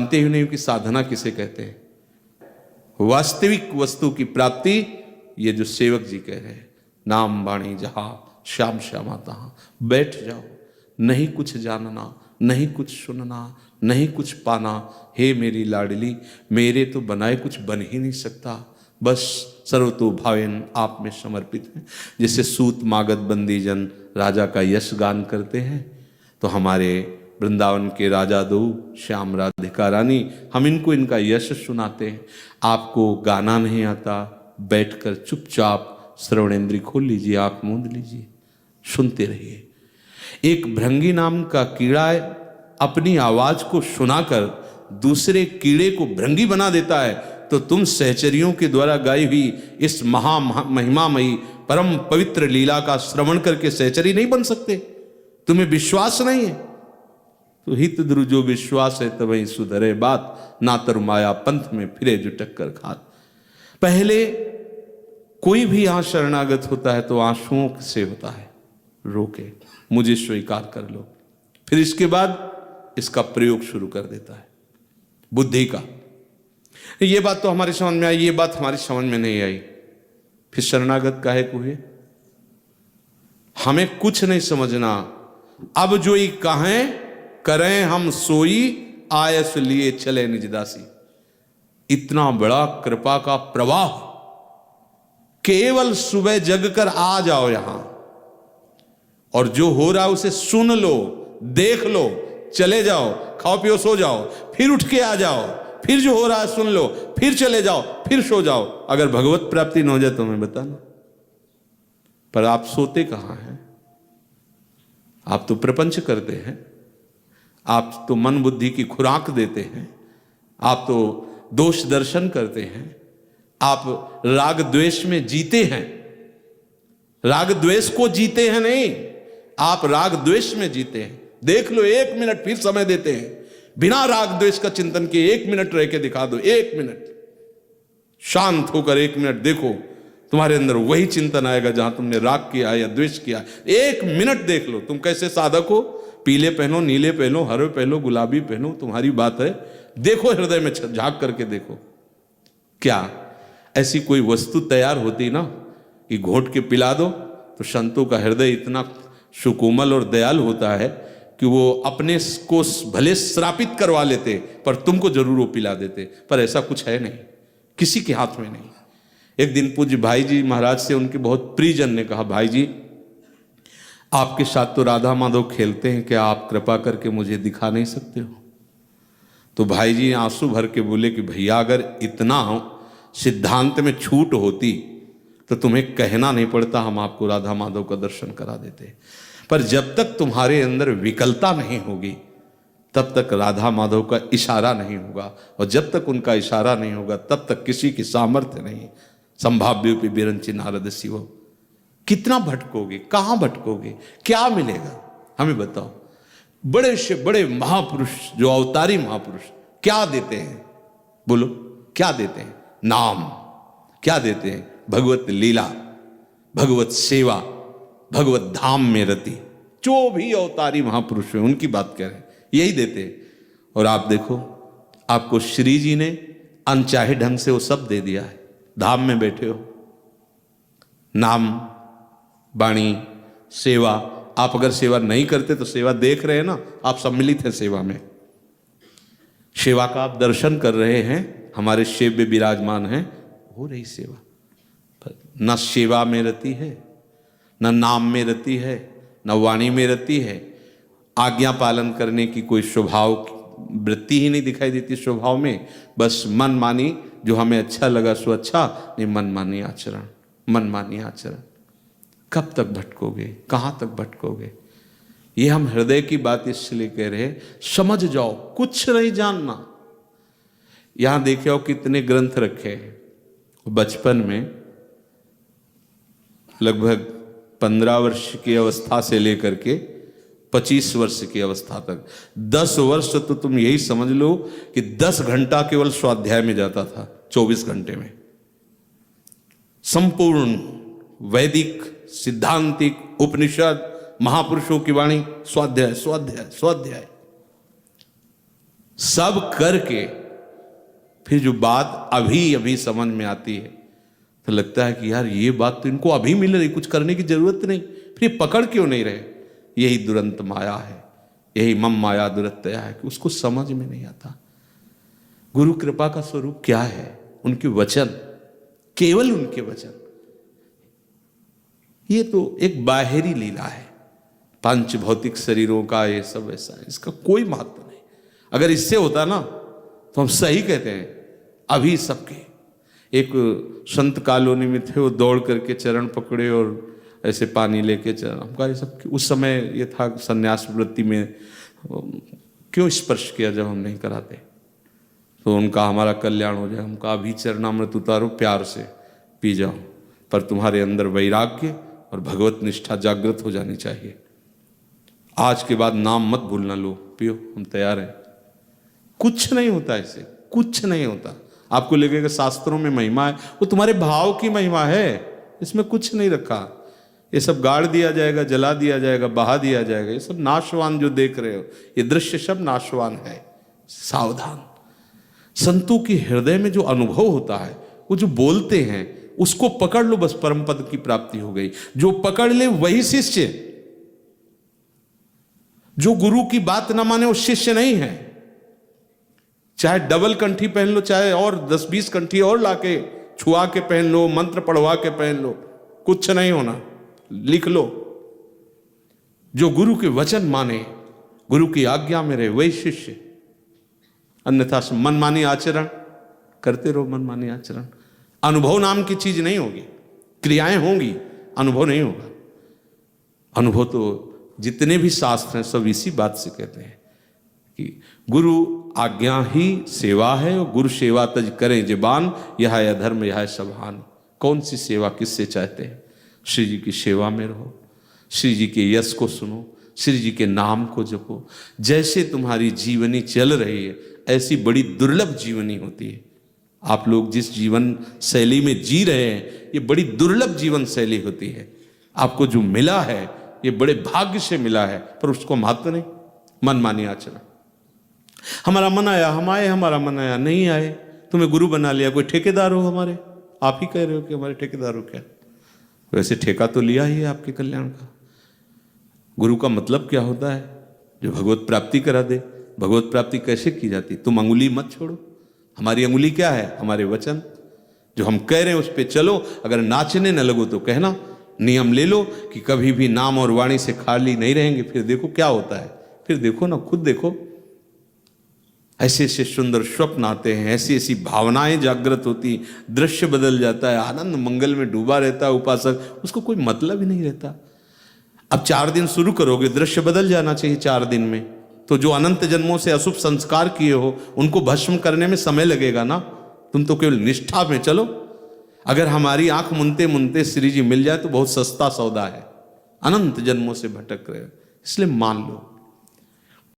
जानते ही नहीं कि साधना किसे कहते हैं। वास्तविक वस्तु की प्राप्ति ये जो सेवक जी कह रहे हैं, नाम वाणी जहाँ श्याम श्यामा तहाँ, बैठ जाओ, नहीं कुछ जानना, नहीं कुछ सुनना, नहीं कुछ पाना। हे मेरी लाडली, मेरे तो बनाए कुछ बन ही नहीं सकता, बस सर्वतो भावेन आप में समर्पित है। जैसे सूत मागध बंदी जन राजा का यश गान करते हैं, तो हमारे वृंदावन के राजा दो श्याम राधिका रानी, हम इनको इनका यश सुनाते हैं। आपको गाना नहीं आता, बैठकर चुपचाप श्रवणेंद्री खोल लीजिए, आंख मूंद लीजिए, सुनते रहिए। एक भृंगी नाम का कीड़ा अपनी आवाज को सुनाकर दूसरे कीड़े को भृंगी बना देता है, तो तुम सहचरियों के द्वारा गाई हुई इस महिमामयी परम पवित्र लीला का श्रवण करके सहचरी नहीं बन सकते? तुम्हें विश्वास नहीं है तो हित द्रुजो विश्वास है तब वही सुधरे बात, ना तर माया पंथ में फिरे जो टक्कर खात। पहले कोई भी यहां शरणागत होता है तो आंसुओं से होता है, रोके मुझे स्वीकार कर लो, फिर इसके बाद इसका प्रयोग शुरू कर देता है बुद्धि का। ये बात तो हमारी समझ में आई, ये बात हमारी समझ में नहीं आई, फिर शरणागत काहे को हुए? हमें कुछ नहीं समझना। अब जो ही कहें करें हम सोई, आयस लिए चले निजदासी। इतना बड़ा कृपा का प्रवाह, केवल सुबह जगकर आ जाओ यहां और जो हो रहा है उसे सुन लो, देख लो, चले जाओ, खाओ पियो सो जाओ, फिर उठ के आ जाओ, फिर जो हो रहा है सुन लो, फिर चले जाओ, फिर सो जाओ। अगर भगवत प्राप्ति न हो जाए तो हमें बताना। पर आप सोते कहां हैं? आप तो प्रपंच करते हैं, आप तो मन बुद्धि की खुराक देते हैं, आप तो दोष दर्शन करते हैं, आप राग द्वेष में जीते हैं। राग द्वेष को जीते हैं नहीं, आप राग द्वेष में जीते हैं। देख लो, 1 मिनट फिर समय देते हैं, बिना राग द्वेष का चिंतन किए 1 मिनट रह के दिखा दो। 1 मिनट शांत होकर 1 मिनट देखो, तुम्हारे अंदर वही चिंतन आएगा जहां तुमने राग किया या द्वेष किया। 1 मिनट देख लो, तुम कैसे साधक हो, पीले पहनो, नीले पहनो, हरे पहनो, गुलाबी पहनो, तुम्हारी बात है। देखो, हृदय में झांक करके देखो, क्या ऐसी कोई वस्तु तैयार होती ना कि घोट के पिला दो तो संतों का हृदय इतना सुकोमल और दयालु होता है कि वो अपने को भले श्रापित करवा लेते पर तुमको जरूर वो पिला देते। पर ऐसा कुछ है नहीं, किसी के हाथ में नहीं। एक दिन पूज्य भाई जी महाराज से उनके बहुत प्रियजन ने कहा, भाई जी आपके साथ तो राधा माधव खेलते हैं, क्या आप कृपा करके मुझे दिखा नहीं सकते हो? तो भाई जी आंसू भर के बोले कि भैया अगर इतना सिद्धांत में छूट होती तो तुम्हें कहना नहीं पड़ता, हम आपको राधा माधव का दर्शन करा देते। पर जब तक तुम्हारे अंदर विकलता नहीं होगी तब तक राधा माधव का इशारा नहीं होगा, और जब तक उनका इशारा नहीं होगा तब तक किसी की सामर्थ्य नहीं। संभाव्योपि बिरंचि नारद शिव। कितना भटकोगे, कहां भटकोगे, क्या मिलेगा हमें बताओ। बड़े से बड़े महापुरुष, जो अवतारी महापुरुष, क्या देते हैं? बोलो, क्या देते हैं? नाम। क्या देते हैं? भगवत लीला, भगवत सेवा, भगवत धाम में रति। जो भी अवतारी महापुरुष हैं उनकी बात कह रहे हैं, यही देते हैं। और आप देखो, आपको श्री जी ने अनचाहे ढंग से वो सब दे दिया है। धाम में बैठे हो, नाम, वाणी, सेवा। आप अगर सेवा नहीं करते तो सेवा देख रहे हैं ना, आप सम्मिलित हैं सेवा में। सेवा का आप दर्शन कर रहे हैं, हमारे सेव्य विराजमान हैं, हो रही सेवा। न सेवा में रति है, न नाम में रति है, न वाणी में रति है। आज्ञा पालन करने की कोई स्वभाव वृत्ति ही नहीं दिखाई देती स्वभाव में। बस मन मानी, जो हमें अच्छा लगा सो अच्छा, नहीं मनमानी आचरण, मनमानी आचरण। कब तक भटकोगे, कहां तक भटकोगे? ये हम हृदय की बात इसलिए कह रहे हैं, समझ जाओ, कुछ नहीं जानना। यहां देखे हो कितने ग्रंथ रखे हैं। बचपन में लगभग 15 वर्ष की अवस्था से लेकर के 25 वर्ष की अवस्था तक 10 वर्ष तो तुम यही समझ लो कि 10 घंटा केवल स्वाध्याय में जाता था। 24 घंटे में संपूर्ण वैदिक, सिद्धांतिक, उपनिषद, महापुरुषों की वाणी, स्वाध्याय स्वाध्याय स्वाध्याय। सब करके फिर जो बात अभी अभी समझ में आती है तो लगता है कि यार ये बात तो इनको अभी मिल रही, कुछ करने की जरूरत नहीं, फिर ये पकड़ क्यों नहीं रहे। यही दुरंत माया है, यही मम माया दुरत्या है कि उसको समझ में नहीं आता। गुरु कृपा का स्वरूप क्या है? उनके वचन, केवल उनके वचन। ये तो एक बाहरी लीला है, पंच भौतिक शरीरों का ये सब ऐसा है, इसका कोई महत्व नहीं। अगर इससे होता ना तो हम सही कहते हैं। अभी सबके एक संत कॉलोनी में थे, वो दौड़ करके चरण पकड़े और ऐसे पानी लेके चरण, हमका ये सब उस समय ये था संन्यास वृत्ति में क्यों स्पर्श किया जब हम नहीं कराते, तो उनका हमारा कल्याण हो जाए। हमका अभी चरणामृत उतारो, प्यार से पी जाओ, पर तुम्हारे अंदर वैराग्य और भगवत निष्ठा जागृत हो जानी चाहिए। आज के बाद नाम मत भूलना, लो पियो, हम तैयार हैं। कुछ नहीं होता इससे, कुछ नहीं होता। आपको लगेगा शास्त्रों में महिमा है, वो तुम्हारे भाव की महिमा है, इसमें कुछ नहीं रखा। ये सब गाड़ दिया जाएगा, जला दिया जाएगा, बहा दिया जाएगा। ये सब नाशवान जो देख रहे हो, ये दृश्य सब नाशवान है। सावधान। संतों के हृदय में जो अनुभव होता है, वो जो बोलते हैं उसको पकड़ लो, बस परम पद की प्राप्ति हो गई। जो पकड़ ले वही शिष्य, जो गुरु की बात ना माने वो शिष्य नहीं है। चाहे डबल कंठी पहन लो, चाहे और 10-20 कंठी और लाके छुआ के पहन लो, मंत्र पढ़वा के पहन लो, कुछ नहीं होना। लिख लो, जो गुरु के वचन माने, गुरु की आज्ञा में रहे, वही शिष्य। अन्यथा मनमानी आचरण करते रहो, मनमानी आचरण। अनुभव नाम की चीज नहीं होगी, क्रियाएं होंगी, अनुभव नहीं होगा। अनुभव तो जितने भी शास्त्र हैं सब इसी बात से कहते हैं कि गुरु आज्ञा ही सेवा है, और गुरु सेवा तज करें जबान, यह है अधर्म यह है सबहान। कौन सी सेवा किससे चाहते हैं? श्री जी की सेवा में रहो, श्री जी के यश को सुनो, श्री जी के नाम को जपो। जैसे तुम्हारी जीवनी चल रही है ऐसी बड़ी दुर्लभ जीवनी होती है। आप लोग जिस जीवन शैली में जी रहे हैं ये बड़ी दुर्लभ जीवन शैली होती है। आपको जो मिला है ये बड़े भाग्य से मिला है, पर उसको महत्व नहीं। मनमानी आचरण, हमारा मन आया हम आए, हमारा मन आया नहीं आए, तुम्हें गुरु बना लिया। कोई ठेकेदार हो हमारे? आप ही कह रहे हो कि हमारे ठेकेदार हो क्या? वैसे ठेका तो लिया ही है आपके कल्याण का। गुरु का मतलब क्या होता है? जो भगवत प्राप्ति करा दे। भगवत प्राप्ति कैसे की जाती? तुम अंगुली मत छोड़ो। हमारी अंगुली क्या है? हमारे वचन। जो हम कह रहे हैं उस पर चलो। अगर नाचने न लगो तो कहना, नियम ले लो कि कभी भी नाम और वाणी से खाली नहीं रहेंगे। फिर देखो क्या होता है, फिर देखो ना, खुद देखो। ऐसे ऐसे सुंदर स्वप्न आते हैं, ऐसी ऐसी भावनाएं जागृत होती, दृश्य बदल जाता है, आनंद मंगल में डूबा रहता है उपासक, उसको कोई मतलब ही नहीं रहता। अब 4 दिन शुरू करोगे, दृश्य बदल जाना चाहिए 4 दिन में। तो जो अनंत जन्मों से अशुभ संस्कार किए हो उनको भस्म करने में समय लगेगा ना। तुम तो केवल निष्ठा में चलो। अगर हमारी आंख मुनते मुनते श्री जी मिल जाए तो बहुत सस्ता सौदा है। अनंत जन्मों से भटक रहे हो, इसलिए मान लो।